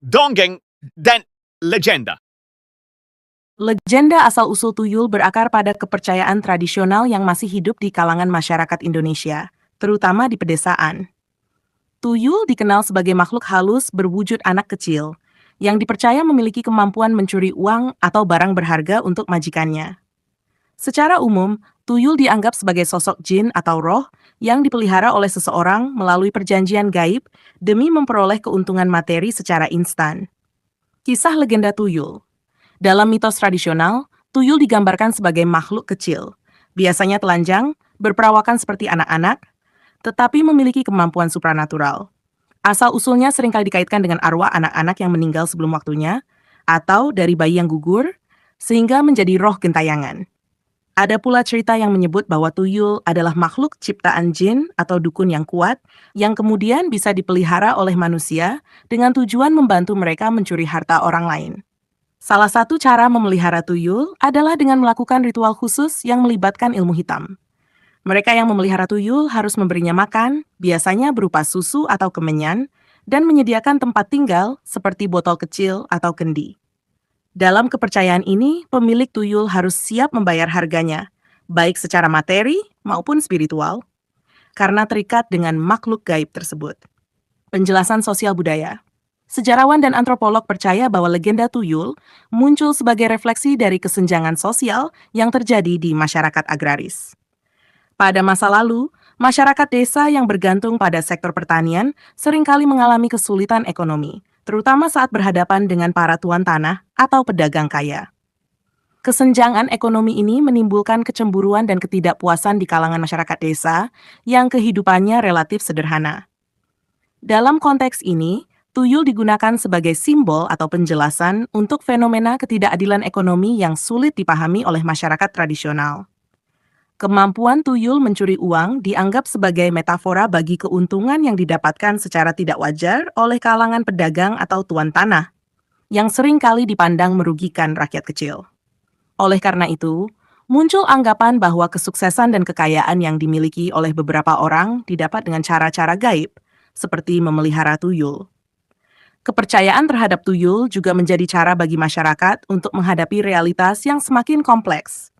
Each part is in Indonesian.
dongeng, dan legenda. Legenda asal-usul tuyul berakar pada kepercayaan tradisional yang masih hidup di kalangan masyarakat Indonesia, terutama di pedesaan. Tuyul dikenal sebagai makhluk halus berwujud anak kecil, yang dipercaya memiliki kemampuan mencuri uang atau barang berharga untuk majikannya. Secara umum, tuyul dianggap sebagai sosok jin atau roh yang dipelihara oleh seseorang melalui perjanjian gaib demi memperoleh keuntungan materi secara instan. Kisah legenda tuyul. Dalam mitos tradisional, tuyul digambarkan sebagai makhluk kecil, biasanya telanjang, berperawakan seperti anak-anak, tetapi memiliki kemampuan supranatural. Asal-usulnya seringkali dikaitkan dengan arwah anak-anak yang meninggal sebelum waktunya, atau dari bayi yang gugur, sehingga menjadi roh gentayangan. Ada pula cerita yang menyebut bahwa tuyul adalah makhluk ciptaan jin atau dukun yang kuat, yang kemudian bisa dipelihara oleh manusia dengan tujuan membantu mereka mencuri harta orang lain. Salah satu cara memelihara tuyul adalah dengan melakukan ritual khusus yang melibatkan ilmu hitam. Mereka yang memelihara tuyul harus memberinya makan, biasanya berupa susu atau kemenyan, dan menyediakan tempat tinggal seperti botol kecil atau kendi. Dalam kepercayaan ini, pemilik tuyul harus siap membayar harganya, baik secara materi maupun spiritual, karena terikat dengan makhluk gaib tersebut. Penjelasan sosial budaya. Sejarawan dan antropolog percaya bahwa legenda tuyul muncul sebagai refleksi dari kesenjangan sosial yang terjadi di masyarakat agraris. Pada masa lalu, masyarakat desa yang bergantung pada sektor pertanian seringkali mengalami kesulitan ekonomi, terutama saat berhadapan dengan para tuan tanah atau pedagang kaya. Kesenjangan ekonomi ini menimbulkan kecemburuan dan ketidakpuasan di kalangan masyarakat desa yang kehidupannya relatif sederhana. Dalam konteks ini, tuyul digunakan sebagai simbol atau penjelasan untuk fenomena ketidakadilan ekonomi yang sulit dipahami oleh masyarakat tradisional. Kemampuan tuyul mencuri uang dianggap sebagai metafora bagi keuntungan yang didapatkan secara tidak wajar oleh kalangan pedagang atau tuan tanah, yang seringkali dipandang merugikan rakyat kecil. Oleh karena itu, muncul anggapan bahwa kesuksesan dan kekayaan yang dimiliki oleh beberapa orang didapat dengan cara-cara gaib, seperti memelihara tuyul. Kepercayaan terhadap tuyul juga menjadi cara bagi masyarakat untuk menghadapi realitas yang semakin kompleks.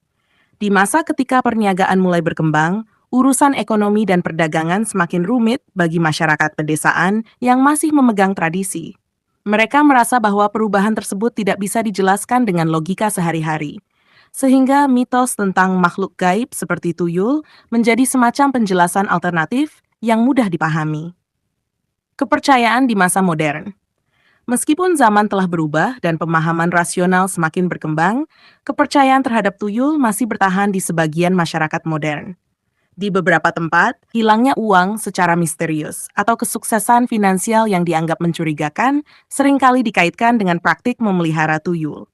Di masa ketika perniagaan mulai berkembang, urusan ekonomi dan perdagangan semakin rumit bagi masyarakat pedesaan yang masih memegang tradisi. Mereka merasa bahwa perubahan tersebut tidak bisa dijelaskan dengan logika sehari-hari, sehingga mitos tentang makhluk gaib seperti tuyul menjadi semacam penjelasan alternatif yang mudah dipahami. Kepercayaan di masa modern. Meskipun zaman telah berubah dan pemahaman rasional semakin berkembang, kepercayaan terhadap tuyul masih bertahan di sebagian masyarakat modern. Di beberapa tempat, hilangnya uang secara misterius atau kesuksesan finansial yang dianggap mencurigakan seringkali dikaitkan dengan praktik memelihara tuyul.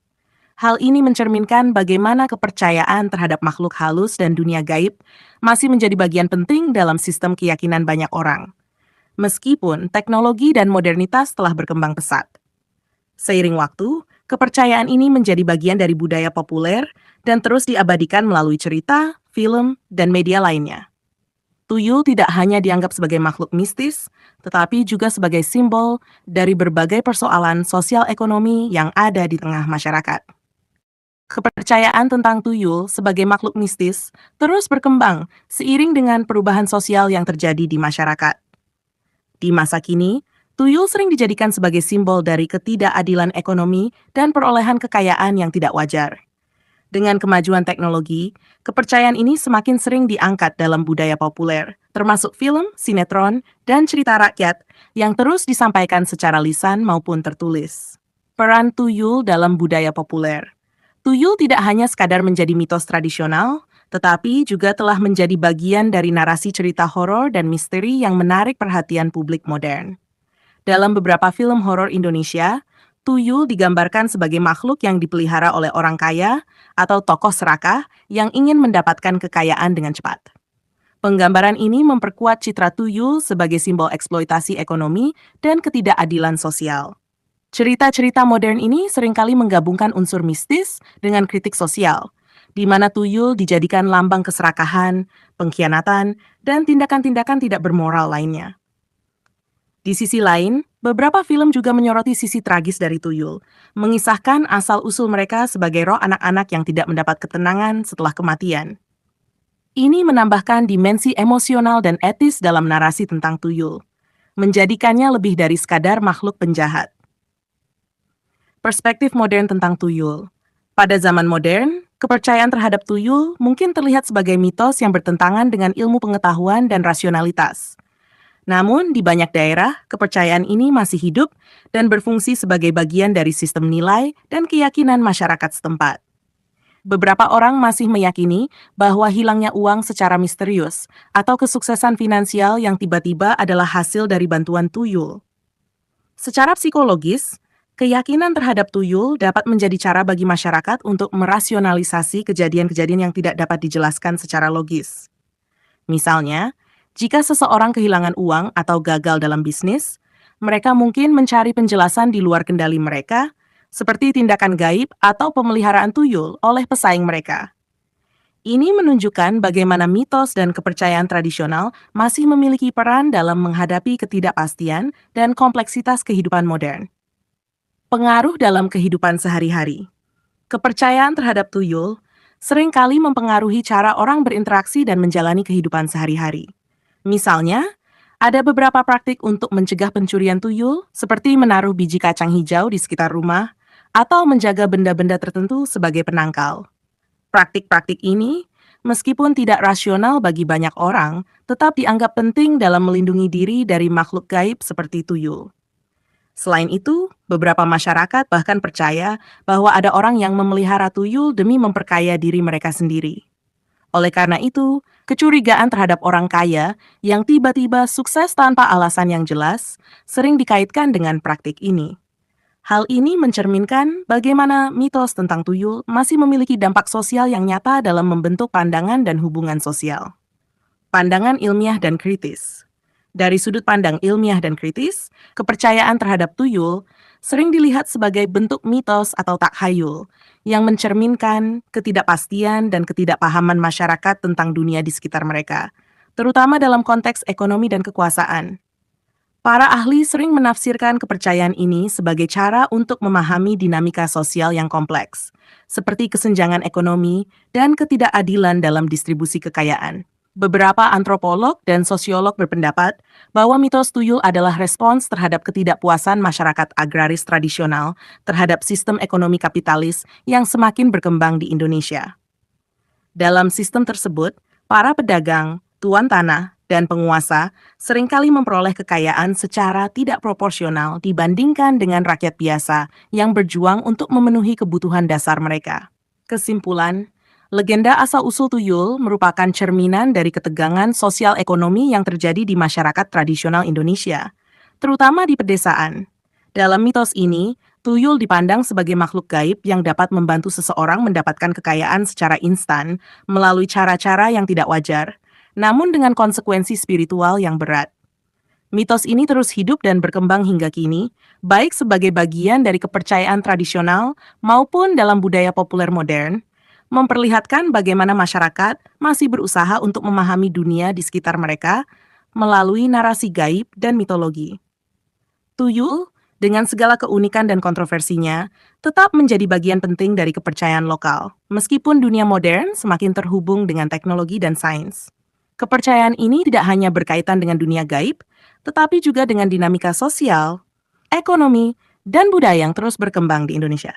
Hal ini mencerminkan bagaimana kepercayaan terhadap makhluk halus dan dunia gaib masih menjadi bagian penting dalam sistem keyakinan banyak orang, meskipun teknologi dan modernitas telah berkembang pesat. Seiring waktu, kepercayaan ini menjadi bagian dari budaya populer dan terus diabadikan melalui cerita, film, dan media lainnya. Tuyul tidak hanya dianggap sebagai makhluk mistis, tetapi juga sebagai simbol dari berbagai persoalan sosial ekonomi yang ada di tengah masyarakat. Kepercayaan tentang tuyul sebagai makhluk mistis terus berkembang seiring dengan perubahan sosial yang terjadi di masyarakat. Di masa kini, tuyul sering dijadikan sebagai simbol dari ketidakadilan ekonomi dan perolehan kekayaan yang tidak wajar. Dengan kemajuan teknologi, kepercayaan ini semakin sering diangkat dalam budaya populer, termasuk film, sinetron, dan cerita rakyat yang terus disampaikan secara lisan maupun tertulis. Peran tuyul dalam budaya populer. Tuyul tidak hanya sekadar menjadi mitos tradisional, tetapi juga telah menjadi bagian dari narasi cerita horor dan misteri yang menarik perhatian publik modern. Dalam beberapa film horor Indonesia, tuyul digambarkan sebagai makhluk yang dipelihara oleh orang kaya atau tokoh serakah yang ingin mendapatkan kekayaan dengan cepat. Penggambaran ini memperkuat citra tuyul sebagai simbol eksploitasi ekonomi dan ketidakadilan sosial. Cerita-cerita modern ini seringkali menggabungkan unsur mistis dengan kritik sosial, di mana tuyul dijadikan lambang keserakahan, pengkhianatan, dan tindakan-tindakan tidak bermoral lainnya. Di sisi lain, Beberapa film juga menyoroti sisi tragis dari tuyul, mengisahkan asal-usul mereka sebagai roh anak-anak yang tidak mendapat ketenangan setelah kematian. Ini menambahkan dimensi emosional dan etis dalam narasi tentang tuyul, menjadikannya lebih dari sekadar makhluk penjahat. Perspektif modern tentang tuyul. Pada zaman modern, kepercayaan terhadap tuyul mungkin terlihat sebagai mitos yang bertentangan dengan ilmu pengetahuan dan rasionalitas. Namun, di banyak daerah, kepercayaan ini masih hidup dan berfungsi sebagai bagian dari sistem nilai dan keyakinan masyarakat setempat. Beberapa orang masih meyakini bahwa hilangnya uang secara misterius atau kesuksesan finansial yang tiba-tiba adalah hasil dari bantuan tuyul. Secara psikologis, keyakinan terhadap tuyul dapat menjadi cara bagi masyarakat untuk merasionalisasi kejadian-kejadian yang tidak dapat dijelaskan secara logis. Misalnya, jika seseorang kehilangan uang atau gagal dalam bisnis, mereka mungkin mencari penjelasan di luar kendali mereka, seperti tindakan gaib atau pemeliharaan tuyul oleh pesaing mereka. Ini menunjukkan bagaimana mitos dan kepercayaan tradisional masih memiliki peran dalam menghadapi ketidakpastian dan kompleksitas kehidupan modern. Pengaruh dalam kehidupan sehari-hari. Kepercayaan terhadap tuyul seringkali mempengaruhi cara orang berinteraksi dan menjalani kehidupan sehari-hari. Misalnya, ada beberapa praktik untuk mencegah pencurian tuyul, seperti menaruh biji kacang hijau di sekitar rumah atau menjaga benda-benda tertentu sebagai penangkal. Praktik-praktik ini, meskipun tidak rasional bagi banyak orang, tetap dianggap penting dalam melindungi diri dari makhluk gaib seperti tuyul. Selain itu, beberapa masyarakat bahkan percaya bahwa ada orang yang memelihara tuyul demi memperkaya diri mereka sendiri. Oleh karena itu, kecurigaan terhadap orang kaya yang tiba-tiba sukses tanpa alasan yang jelas sering dikaitkan dengan praktik ini. Hal ini mencerminkan bagaimana mitos tentang tuyul masih memiliki dampak sosial yang nyata dalam membentuk pandangan dan hubungan sosial. Pandangan ilmiah dan kritis. Dari sudut pandang ilmiah dan kritis, kepercayaan terhadap tuyul sering dilihat sebagai bentuk mitos atau takhayul yang mencerminkan ketidakpastian dan ketidakpahaman masyarakat tentang dunia di sekitar mereka, terutama dalam konteks ekonomi dan kekuasaan. Para ahli sering menafsirkan kepercayaan ini sebagai cara untuk memahami dinamika sosial yang kompleks, seperti kesenjangan ekonomi dan ketidakadilan dalam distribusi kekayaan. Beberapa antropolog dan sosiolog berpendapat bahwa mitos tuyul adalah respons terhadap ketidakpuasan masyarakat agraris tradisional terhadap sistem ekonomi kapitalis yang semakin berkembang di Indonesia. Dalam sistem tersebut, para pedagang, tuan tanah, dan penguasa seringkali memperoleh kekayaan secara tidak proporsional dibandingkan dengan rakyat biasa yang berjuang untuk memenuhi kebutuhan dasar mereka. Kesimpulan, legenda asal-usul tuyul merupakan cerminan dari ketegangan sosial ekonomi yang terjadi di masyarakat tradisional Indonesia, terutama di pedesaan. Dalam mitos ini, tuyul dipandang sebagai makhluk gaib yang dapat membantu seseorang mendapatkan kekayaan secara instan melalui cara-cara yang tidak wajar, namun dengan konsekuensi spiritual yang berat. Mitos ini terus hidup dan berkembang hingga kini, baik sebagai bagian dari kepercayaan tradisional maupun dalam budaya populer modern, memperlihatkan bagaimana masyarakat masih berusaha untuk memahami dunia di sekitar mereka melalui narasi gaib dan mitologi. Tuyul, dengan segala keunikan dan kontroversinya, tetap menjadi bagian penting dari kepercayaan lokal, meskipun dunia modern semakin terhubung dengan teknologi dan sains. Kepercayaan ini tidak hanya berkaitan dengan dunia gaib, tetapi juga dengan dinamika sosial, ekonomi, dan budaya yang terus berkembang di Indonesia.